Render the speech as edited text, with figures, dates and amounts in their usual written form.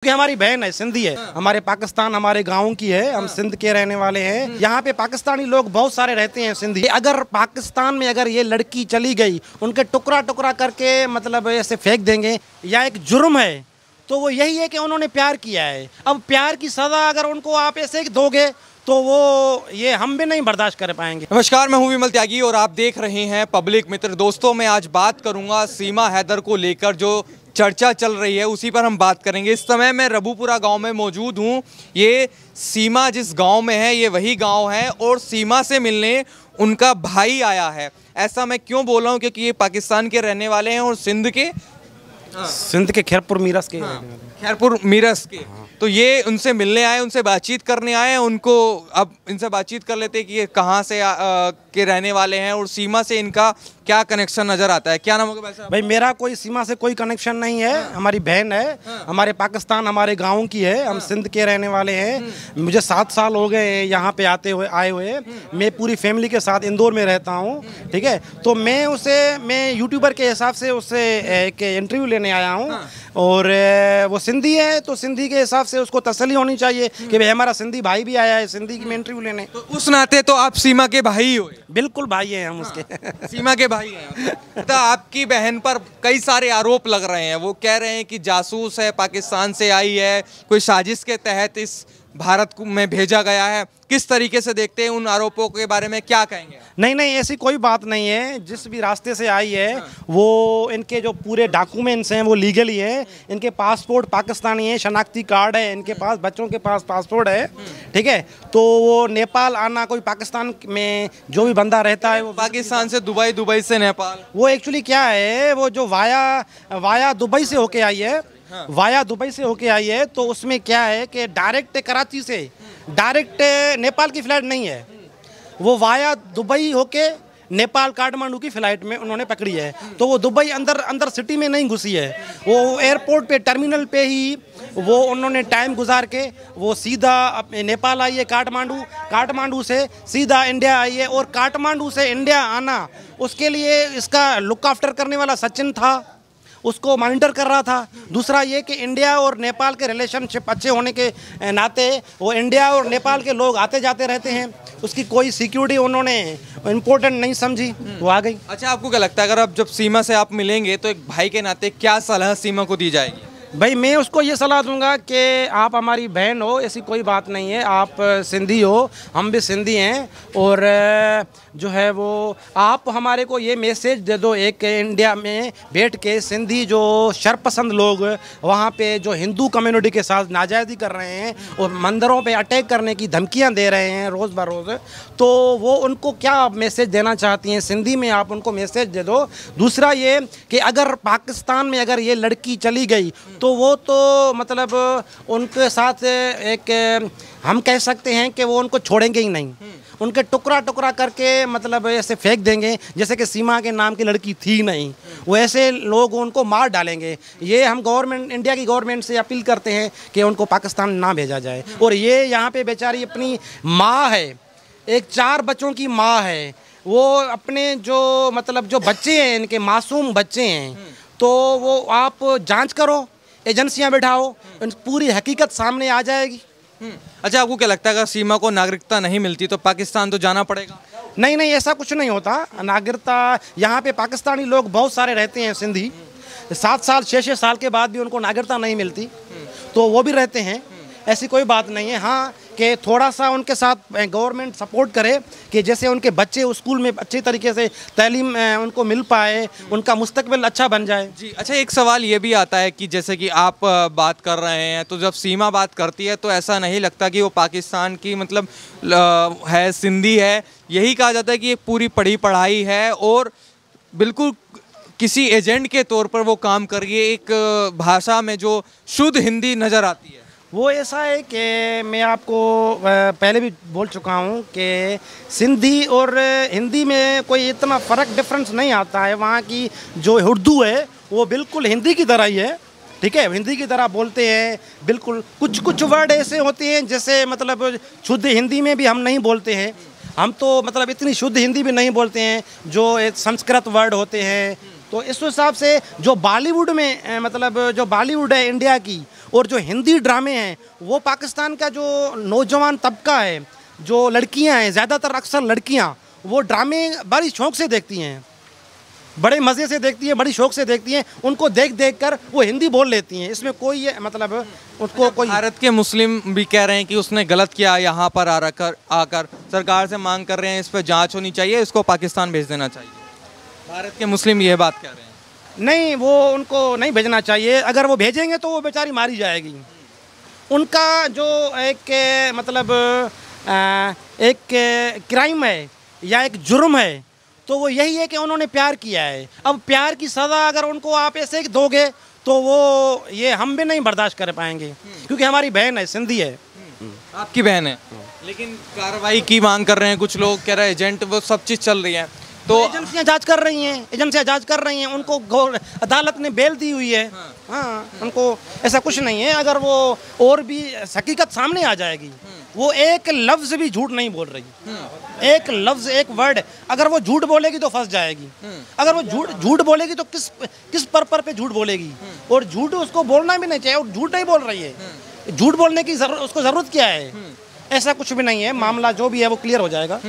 कि हमारी बहन है, सिंधी है। हमारे पाकिस्तान हमारे गाँव की है, हम सिंध के रहने वाले हैं। यहाँ पे पाकिस्तानी लोग बहुत सारे रहते हैं सिंधी। अगर पाकिस्तान में अगर ये लड़की चली गई, उनके टुकड़ा टुकड़ा करके मतलब ऐसे फेंक देंगे या एक जुर्म है, तो वो यही है कि उन्होंने प्यार किया है। अब प्यार की सज़ा अगर उनको आप ऐसे दोगे तो वो ये हम भी नहीं बर्दाश्त कर पाएंगे। नमस्कार, मैं हूं विमल त्यागी और आप देख रहे हैं पब्लिक मित्र। दोस्तों, मैं आज बात करूंगा सीमा हैदर को लेकर जो चर्चा चल रही है उसी पर हम बात करेंगे। इस समय मैं रबूपुरा गांव में मौजूद हूं। ये सीमा जिस गांव में है ये वही गांव है और सीमा से मिलने उनका भाई आया है। ऐसा मैं क्यों बोल रहा हूं, क्योंकि ये पाकिस्तान के रहने वाले हैं और सिंध के खैरपुर मीरस के खैरपुर मीरस के। तो ये उनसे मिलने आए, उनसे बातचीत करने आए। उनको अब इनसे बातचीत कर लेते हैं कि ये कहाँ से के रहने वाले हैं और सीमा से इनका क्या कनेक्शन नजर आता है। क्या नाम होगा वैसे? भाई मेरा कोई सीमा से कोई कनेक्शन नहीं है। हमारी बहन है, हमारे पाकिस्तान हमारे गांव की है। हम सिंध के रहने वाले हैं। मुझे 7 साल हो गए यहाँ पे आए हुए। मैं पूरी फैमिली के साथ इंदौर में रहता हूँ, ठीक है। तो मैं यूट्यूबर के हिसाब से उससे एक इंटरव्यू लेने आया हूँ और वो सिंधी है, तो सिंधी के हिसाब से उसको तसल्ली होनी चाहिए कि भाई हमारा सिंधी भाई भी आया है सिंधी की में इंटरव्यू लेने। तो उस नाते तो आप सीमा के भाई हो? बिल्कुल भाई हैं हम उसके। सीमा के भाई हैं। तो आपकी बहन पर कई सारे आरोप लग रहे हैं। वो कह रहे हैं कि जासूस है, पाकिस्तान से आई है, कोई साजिश के तहत इस भारत में भेजा गया है। किस तरीके से देखते हैं उन आरोपों के बारे में, क्या कहेंगे? नहीं, ऐसी कोई बात नहीं है। जिस भी रास्ते से आई है वो इनके जो पूरे डॉक्यूमेंट्स हैं वो लीगली है। इनके पासपोर्ट पाकिस्तानी है, शनाख्ती कार्ड है इनके पास, बच्चों के पास पासपोर्ट है, ठीक है। तो वो नेपाल आना, कोई पाकिस्तान में जो भी बंदा रहता है वो पाकिस्तान से दुबई, दुबई से नेपाल, वो एक्चुअली क्या है, वो जो वाया दुबई से होके आई है, वाया दुबई से होके आई है। तो उसमें क्या है कि डायरेक्ट कराची से डायरेक्ट नेपाल की फ़्लाइट नहीं है, वो वाया दुबई होके नेपाल काठमांडू की फ़्लाइट में उन्होंने पकड़ी है। तो वो दुबई अंदर सिटी में नहीं घुसी है, वो एयरपोर्ट पे टर्मिनल पे ही वो उन्होंने टाइम गुजार के वो सीधा नेपाल आई है, काठमांडू से सीधा इंडिया आई है। और काठमांडू से इंडिया आना, उसके लिए इसका लुक आफ्टर करने वाला सचिन था, उसको मॉनिटर कर रहा था। दूसरा ये कि इंडिया और नेपाल के रिलेशनशिप अच्छे होने के नाते वो इंडिया और नेपाल के लोग आते जाते रहते हैं, उसकी कोई सिक्योरिटी उन्होंने इम्पोर्टेंट नहीं समझी, वो आ गई। अच्छा, आपको क्या लगता है अगर अब जब सीमा से आप मिलेंगे तो एक भाई के नाते क्या सलाह सीमा को दी जाएगी? भाई मैं उसको ये सलाह दूंगा कि आप हमारी बहन हो, ऐसी कोई बात नहीं है। आप सिंधी हो, हम भी सिंधी हैं। और जो है वो आप हमारे को ये मैसेज दे दो, एक इंडिया में बैठ के सिंधी जो शरपसंद लोग वहाँ पे जो हिंदू कम्युनिटी के साथ नाजायज़ी कर रहे हैं और मंदिरों पे अटैक करने की धमकियाँ दे रहे हैं रोज़ बरोज़, तो वो उनको क्या मैसेज देना चाहती हैं सिंधी में, आप उनको मैसेज दे दो। दूसरा ये कि अगर पाकिस्तान में अगर ये लड़की चली गई तो वो तो मतलब उनके साथ एक हम कह सकते हैं कि वो उनको छोड़ेंगे ही नहीं, उनके टुकड़ा टुकड़ा करके मतलब ऐसे फेंक देंगे जैसे कि सीमा के नाम की लड़की थी नहीं, वो ऐसे लोग उनको मार डालेंगे। ये हम इंडिया की गवर्नमेंट से अपील करते हैं कि उनको पाकिस्तान ना भेजा जाए। और ये यहाँ पे बेचारी अपनी माँ है, एक 4 बच्चों की माँ है, वो अपने जो मतलब जो बच्चे हैं इनके मासूम बच्चे हैं, तो वो आप जाँच करो, एजेंसियां बैठाओ, पूरी हकीकत सामने आ जाएगी। अच्छा, आपको क्या लगता है अगर सीमा को नागरिकता नहीं मिलती तो पाकिस्तान तो जाना पड़ेगा? नहीं, ऐसा कुछ नहीं होता। नागरिकता यहाँ पे पाकिस्तानी लोग बहुत सारे रहते हैं सिंधी, 7 साल 6 साल के बाद भी उनको नागरिकता नहीं मिलती, तो वो भी रहते हैं, ऐसी कोई बात नहीं है। हाँ कि थोड़ा सा उनके साथ गवर्नमेंट सपोर्ट करे कि जैसे उनके बच्चे स्कूल में अच्छे तरीके से तालीम उनको मिल पाए, उनका मुस्तकबिल अच्छा बन जाए। जी अच्छा, एक सवाल ये भी आता है कि जैसे कि आप बात कर रहे हैं तो जब सीमा बात करती है तो ऐसा नहीं लगता कि वो पाकिस्तान की मतलब है, सिंधी है। यही कहा जाता है कि एक पूरी पढ़ी पढ़ाई है और बिल्कुल किसी एजेंट के तौर पर वो काम कर रही है, एक भाषा में जो शुद्ध हिंदी नज़र आती है। वो ऐसा है कि मैं आपको पहले भी बोल चुका हूँ कि सिंधी और हिंदी में कोई इतना फ़र्क डिफरेंस नहीं आता है। वहाँ की जो उर्दू है वो बिल्कुल हिंदी की तरह ही है, ठीक है, हिंदी की तरह बोलते हैं। बिल्कुल कुछ वर्ड ऐसे होते हैं जैसे मतलब शुद्ध हिंदी में भी हम नहीं बोलते हैं, हम तो मतलब इतनी शुद्ध हिंदी भी नहीं बोलते हैं, जो संस्कृत वर्ड होते हैं। तो इस हिसाब से जो बॉलीवुड में मतलब जो बॉलीवुड है इंडिया की, और जो हिंदी ड्रामे हैं वो पाकिस्तान का जो नौजवान तबका है, जो लड़कियां हैं, ज़्यादातर अक्सर लड़कियां वो ड्रामे बड़ी शौक़ से देखती हैं, बड़े मज़े से देखती हैं, बड़ी शौक़ से देखती हैं। उनको देख देख कर वो हिंदी बोल लेती हैं। इसमें कोई मतलब उसको कोई भारत के मुस्लिम भी कह रहे हैं कि उसने गलत किया, यहाँ पर आकर सरकार से मांग कर रहे हैं इस पर जांच होनी चाहिए, इसको पाकिस्तान भेज देना चाहिए। भारत के मुस्लिम ये बात कह रहे हैं। नहीं, वो उनको नहीं भेजना चाहिए। अगर वो भेजेंगे तो वो बेचारी मारी जाएगी। उनका जो एक मतलब एक क्राइम है या एक जुर्म है तो वो यही है कि उन्होंने प्यार किया है। अब प्यार की सज़ा अगर उनको आप ऐसे दोगे तो वो ये हम भी नहीं बर्दाश्त कर पाएंगे, क्योंकि हमारी बहन है, सिंधी है। आपकी बहन है, लेकिन कार्रवाई की मांग कर रहे हैं कुछ लोग, कह रहे हैं एजेंट, वो सब चीज़ चल रही है तो एजेंसियां जांच कर रही हैं, एजेंसियां जांच कर रही हैं। उनको अदालत ने बेल दी हुई है। हाँ, उनको ऐसा कुछ नहीं है। अगर वो और भी हकीकत सामने आ जाएगी, वो एक लफ्ज़ भी झूठ नहीं बोल रही, एक लफ्ज़, एक वर्ड अगर वो झूठ बोलेगी तो फंस जाएगी। अगर वो झूठ बोलेगी तो किस पर्पस पे झूठ बोलेगी, और झूठ उसको बोलना भी नहीं चाहिए, और झूठ नहीं बोल रही है। झूठ बोलने की उसको ज़रूरत क्या है? ऐसा कुछ भी नहीं है। मामला जो भी है वो क्लियर हो जाएगा।